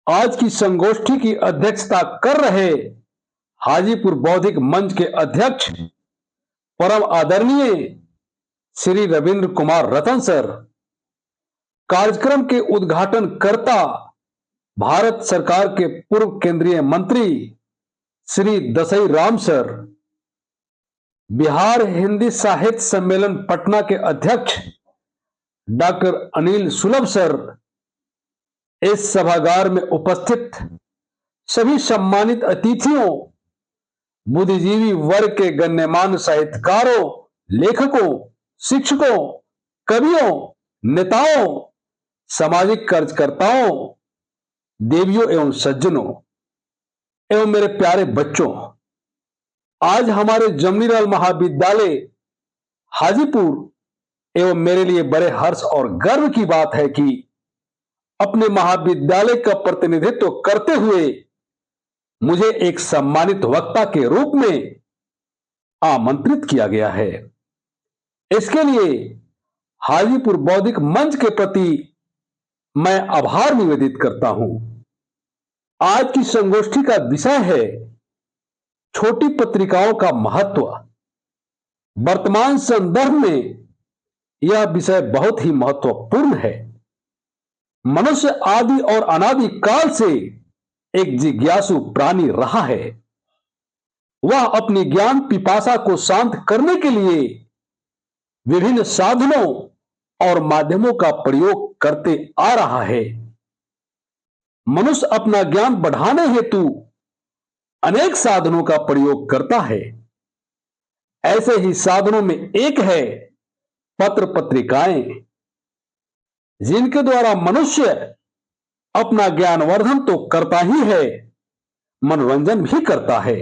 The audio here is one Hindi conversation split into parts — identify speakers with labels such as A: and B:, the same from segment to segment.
A: आज की संगोष्ठी की अध्यक्षता कर रहे हाजीपुर बौद्धिक मंच के अध्यक्ष परम आदरणीय श्री रविंद्र कुमार रतन सर, कार्यक्रम के उद्घाटनकर्ता भारत सरकार के पूर्व केंद्रीय मंत्री श्री दसई राम सर, बिहार हिंदी साहित्य सम्मेलन पटना के अध्यक्ष डॉक्टर अनिल सुलभ सर, इस सभागार में उपस्थित सभी सम्मानित अतिथियों, बुद्धिजीवी वर्ग के गण्यमान्य साहित्यकारों, लेखकों, शिक्षकों, कवियों, नेताओं, सामाजिक कार्यकर्ताओं, देवियों एवं सज्जनों एवं मेरे प्यारे बच्चों, आज हमारे जमनीलाल महाविद्यालय हाजीपुर एवं मेरे लिए बड़े हर्ष और गर्व की बात है कि अपने महाविद्यालय का प्रतिनिधित्व करते हुए मुझे एक सम्मानित वक्ता के रूप में आमंत्रित किया गया है। इसके लिए हाजीपुर बौद्धिक मंच के प्रति मैं आभार निवेदित करता हूं। आज की संगोष्ठी का विषय है छोटी पत्रिकाओं का महत्व। वर्तमान संदर्भ में यह विषय बहुत ही महत्वपूर्ण है। मनुष्य आदि और अनादि काल से एक जिज्ञासु प्राणी रहा है। वह अपनी ज्ञान पिपासा को शांत करने के लिए विभिन्न साधनों और माध्यमों का प्रयोग करते आ रहा है। मनुष्य अपना ज्ञान बढ़ाने हेतु अनेक साधनों का प्रयोग करता है। ऐसे ही साधनों में एक है पत्र पत्रिकाएं, जिनके द्वारा मनुष्य अपना ज्ञानवर्धन तो करता ही है, मनोरंजन भी करता है।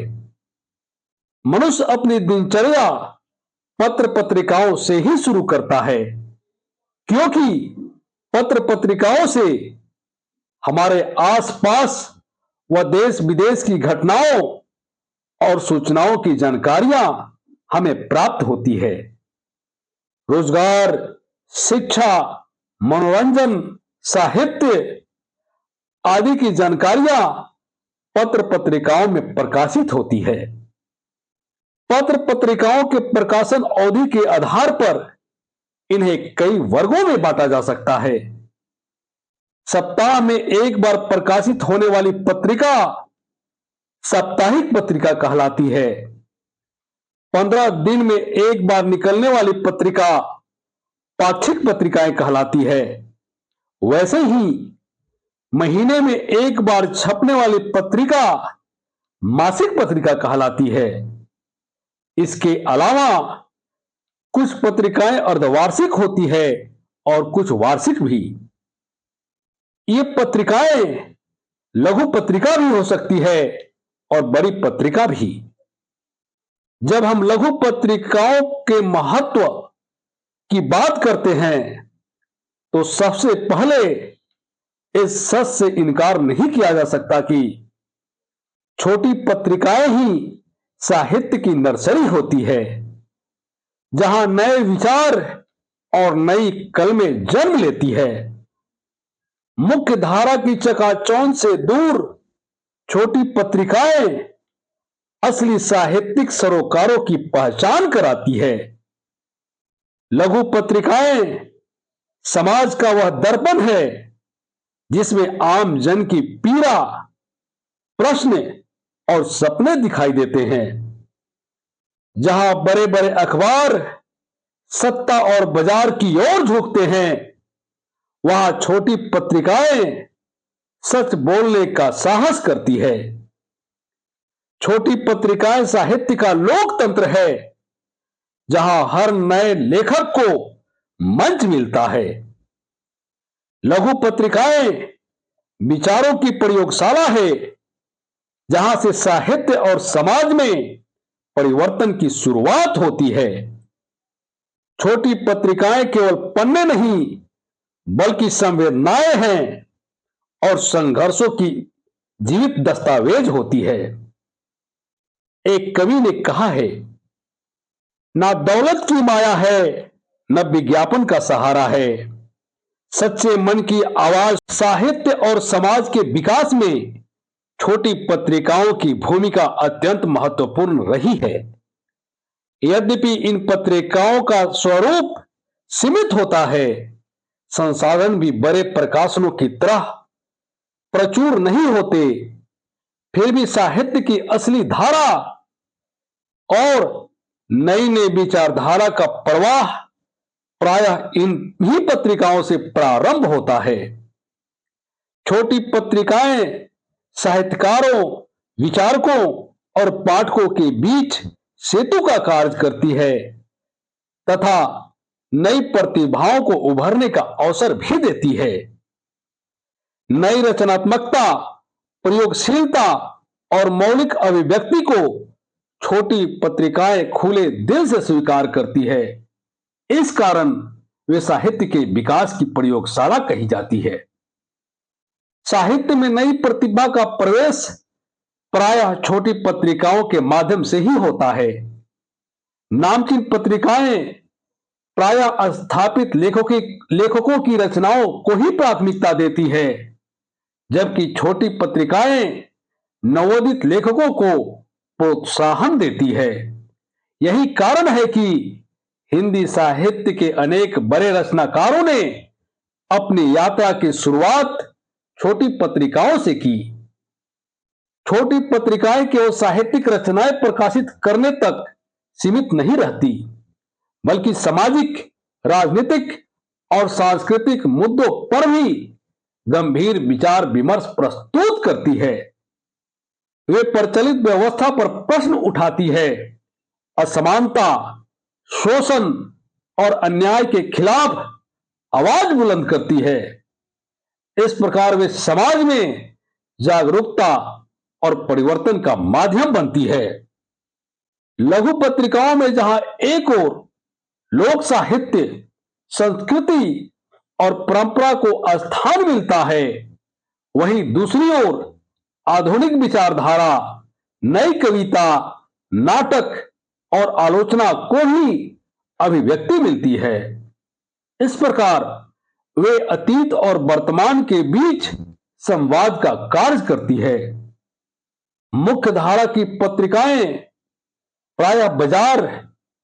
A: मनुष्य अपनी दिनचर्या पत्र पत्रिकाओं से ही शुरू करता है, क्योंकि पत्र पत्रिकाओं से हमारे आसपास व देश विदेश की घटनाओं और सूचनाओं की जानकारियां हमें प्राप्त होती है। रोजगार, शिक्षा, मनोरंजन, साहित्य आदि की जानकारियां पत्र पत्रिकाओं में प्रकाशित होती है। पत्र पत्रिकाओं के प्रकाशन अवधि के आधार पर इन्हें कई वर्गों में बांटा जा सकता है। सप्ताह में एक बार प्रकाशित होने वाली पत्रिका साप्ताहिक पत्रिका कहलाती है। 15 दिन में एक बार निकलने वाली पत्रिका पाक्षिक पत्रिकाएं कहलाती है। वैसे ही महीने में एक बार छपने वाली पत्रिका मासिक पत्रिका कहलाती है। इसके अलावा कुछ पत्रिकाएं अर्धवार्षिक होती है और कुछ वार्षिक भी। ये पत्रिकाएं लघु पत्रिका भी हो सकती है और बड़ी पत्रिका भी। जब हम लघु पत्रिकाओं के महत्व की बात करते हैं तो सबसे पहले इस सच से इनकार नहीं किया जा सकता कि छोटी पत्रिकाएं ही साहित्य की नर्सरी होती है, जहां नए विचार और नई कलमें जन्म लेती है। मुख्य धारा की चकाचौंध से दूर छोटी पत्रिकाएं असली साहित्यिक सरोकारों की पहचान कराती है। लघु पत्रिकाएं समाज का वह दर्पण है जिसमें आम जन की पीड़ा, प्रश्न और सपने दिखाई देते हैं। जहां बड़े बड़े अखबार सत्ता और बाजार की ओर झुकते हैं, वहां छोटी पत्रिकाएं सच बोलने का साहस करती है। छोटी पत्रिकाएं साहित्य का लोकतंत्र है, जहां हर नए लेखक को मंच मिलता है। लघु पत्रिकाएं विचारों की प्रयोगशाला है, जहां से साहित्य और समाज में परिवर्तन की शुरुआत होती है। छोटी पत्रिकाएं केवल पन्ने नहीं बल्कि संवेदनाएं हैं और संघर्षों की जीवित दस्तावेज होती है। एक कवि ने कहा है, ना दौलत की माया है, न विज्ञापन का सहारा है, सच्चे मन की आवाज साहित्य और समाज के विकास में छोटी पत्रिकाओं की भूमिका अत्यंत महत्वपूर्ण रही है। यद्यपि इन पत्रिकाओं का स्वरूप सीमित होता है, संसाधन भी बड़े प्रकाशनों की तरह प्रचुर नहीं होते, फिर भी साहित्य की असली धारा और नई नई विचारधारा का प्रवाह प्रायः इन ही पत्रिकाओं से प्रारंभ होता है। छोटी पत्रिकाएं साहित्यकारों, विचारकों और पाठकों के बीच सेतु का कार्य करती है तथा नई प्रतिभाओं को उभरने का अवसर भी देती है। नई रचनात्मकता, प्रयोगशीलता और मौलिक अभिव्यक्ति को छोटी पत्रिकाएं खुले दिल से स्वीकार करती है। इस कारण वे साहित्य के विकास की प्रयोगशाला कही जाती है। साहित्य में नई प्रतिभा का प्रवेश प्रायः छोटी पत्रिकाओं के माध्यम से ही होता है। नामचीन पत्रिकाएं प्रायः स्थापित लेखकों की रचनाओं को ही प्राथमिकता देती है, जबकि छोटी पत्रिकाएं नवोदित लेखकों को प्रोत्साहन देती है। यही कारण है कि हिंदी साहित्य के अनेक बड़े रचनाकारों ने अपनी यात्रा की शुरुआत छोटी पत्रिकाओं से की। छोटी पत्रिकाएं केवल साहित्यिक रचनाएं प्रकाशित करने तक सीमित नहीं रहती, बल्कि सामाजिक, राजनीतिक और सांस्कृतिक मुद्दों पर भी गंभीर विचार विमर्श प्रस्तुत करती है। वे प्रचलित व्यवस्था पर प्रश्न उठाती है, असमानता, शोषण और अन्याय के खिलाफ आवाज बुलंद करती है। इस प्रकार वे समाज में जागरूकता और परिवर्तन का माध्यम बनती है। लघु पत्रिकाओं में जहां एक ओर लोक साहित्य, संस्कृति और परंपरा को स्थान मिलता है, वहीं दूसरी ओर आधुनिक विचारधारा, नई कविता, नाटक और आलोचना को ही अभिव्यक्ति मिलती है। इस प्रकार वे अतीत और वर्तमान के बीच संवाद का कार्य करती है। मुख्य धारा की पत्रिकाएं प्रायः बाजार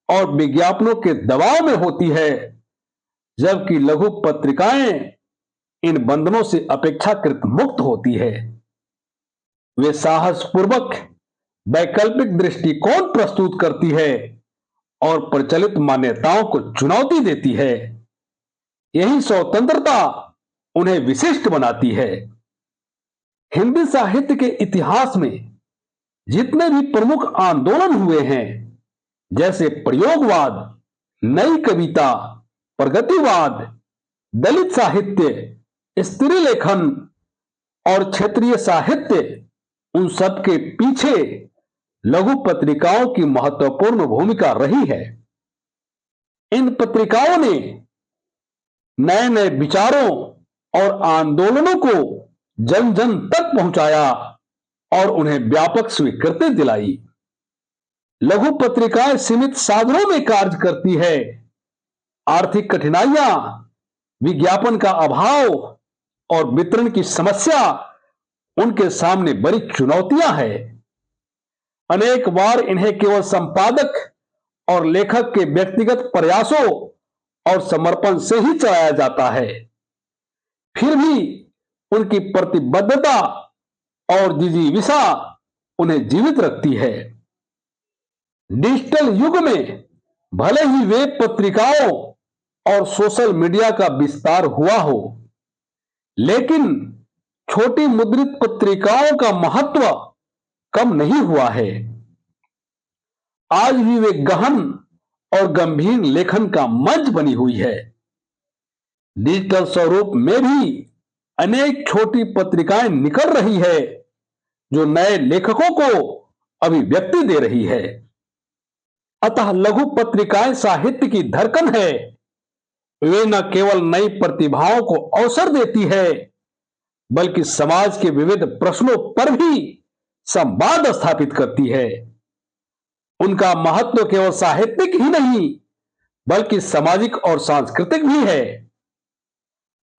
A: और विज्ञापनों के दबाव में होती है, जबकि लघु पत्रिकाएं इन बंधनों से अपेक्षाकृत मुक्त होती है। वे साहसपूर्वक वैकल्पिक दृष्टिकोण प्रस्तुत करती है और प्रचलित मान्यताओं को चुनौती देती है। यही स्वतंत्रता उन्हें विशिष्ट बनाती है। हिंदी साहित्य के इतिहास में जितने भी प्रमुख आंदोलन हुए हैं, जैसे प्रयोगवाद, नई कविता, प्रगतिवाद, दलित साहित्य, स्त्री लेखन और क्षेत्रीय साहित्य, उन सब के पीछे लघु पत्रिकाओं की महत्वपूर्ण भूमिका रही है। इन पत्रिकाओं ने नए नए विचारों और आंदोलनों को जन जन तक पहुंचाया और उन्हें व्यापक स्वीकृति दिलाई। लघु पत्रिकाएं सीमित साधनों में कार्य करती है। आर्थिक कठिनाइयां, विज्ञापन का अभाव और वितरण की समस्या उनके सामने बड़ी चुनौतियां हैं। अनेक बार इन्हें केवल संपादक और लेखक के व्यक्तिगत प्रयासों और समर्पण से ही चलाया जाता है। फिर भी उनकी प्रतिबद्धता और जिजीविषा उन्हें जीवित रखती है। डिजिटल युग में भले ही वेब पत्रिकाओं और सोशल मीडिया का विस्तार हुआ हो, लेकिन छोटी मुद्रित पत्रिकाओं का महत्व कम नहीं हुआ है। आज भी वे गहन और गंभीर लेखन का मंच बनी हुई है। डिजिटल स्वरूप में भी अनेक छोटी पत्रिकाएं निकल रही है, जो नए लेखकों को अभिव्यक्ति दे रही है। अतः लघु पत्रिकाएं साहित्य की धड़कन है। वे न केवल नई प्रतिभाओं को अवसर देती है, बल्कि समाज के विविध प्रश्नों पर भी संवाद स्थापित करती है। उनका महत्व केवल साहित्यिक ही नहीं, बल्कि सामाजिक और सांस्कृतिक भी है।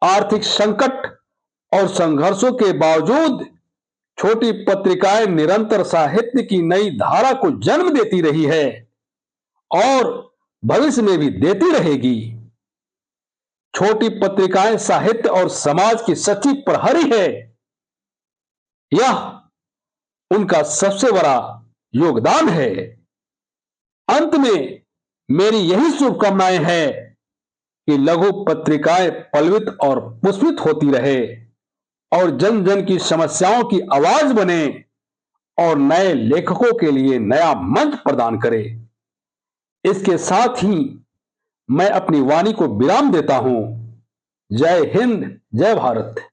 A: आर्थिक संकट और संघर्षों के बावजूद छोटी पत्रिकाएं निरंतर साहित्य की नई धारा को जन्म देती रही है और भविष्य में भी देती रहेगी। छोटी पत्रिकाएं साहित्य और समाज की सच्ची प्रहरी है। यह उनका सबसे बड़ा योगदान है। अंत में मेरी यही शुभकामनाएं हैं कि लघु पत्रिकाएं पल्वित और पुष्पित होती रहे और जन जन की समस्याओं की आवाज बने और नए लेखकों के लिए नया मंच प्रदान करे। इसके साथ ही मैं अपनी वाणी को विराम देता हूं। जय हिंद, जय भारत।